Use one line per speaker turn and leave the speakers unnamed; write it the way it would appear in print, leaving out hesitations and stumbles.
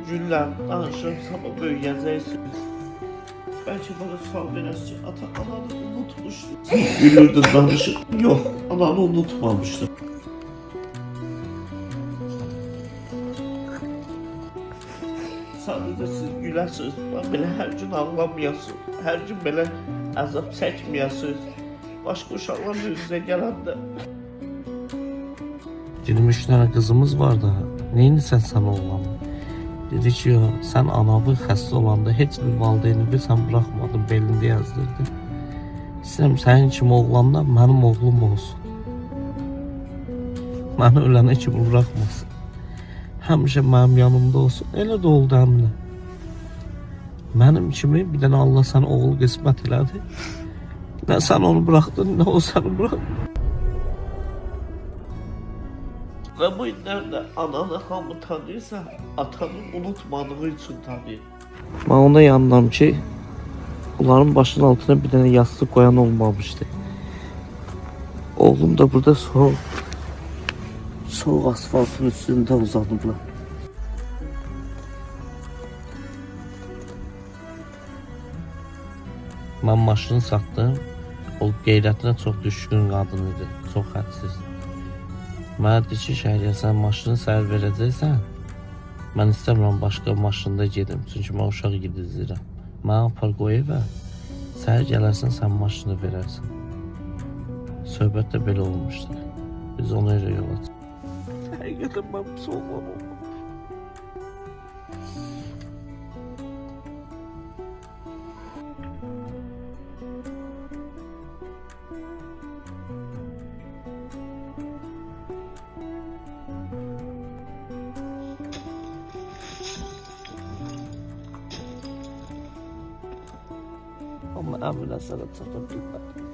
günlər danışırım, sabah böyüyəcəksiniz. Bəlkə bana sual verəsin ki, ata ananı unutmuşdu. Gülürdün danışır. Yox, ananı unutmamışdım. Sadəcə siz güləsiniz, belə hər gün ağlamayasınız, hər gün belə əzab çəkməyəsiniz. Başqa uşaqlar özünüzə gələndə.
23 tane kızımız var da, neyini sen oğlanı? Dedi ki, yo, sen anavı xəstə olanda heç bir valideyni bilsən bırakmadın, belində yazdırdın. İstəyirəm sənin kimi oğlanlar mənim oğlum olsun. Məni ölənə kimi bırakmasın. Həmişə mənim yanımda olsun. Elə də oldu həmlə. Mənim kimi bir dənə Allah sənə oğul qismət elədi. Nə sən onu bıraktın, nə o səni bıraktı.
Və bu günlərdə ananı hamı tanıyırsa, atanı unutmadığı üçün tanıyır.
Mən ona yandım ki, onların başının altına bir dənə yastık koyan olmamışdı. Oğlum da burada soğuk asfaltın üstünde uzanıblar. Mən maşını satdım. O qeyrətinə çox düşkün qadın idi, çox hədsiz. Mənə dedi ki, Şəhriyə, sən maşını səhər verəcəksən, mən istəmirəm başqa maşında gedim, çünki mən uşaq gidizlirəm. Mənə apar qoy evə, səhər gələrsən, sən maşını verərsən. Söhbət də belə olmuşdu. Biz ona görə yola çıxdıq. Həqiqətən mən pis olmam. Ama əminə sənə çata bilmədim.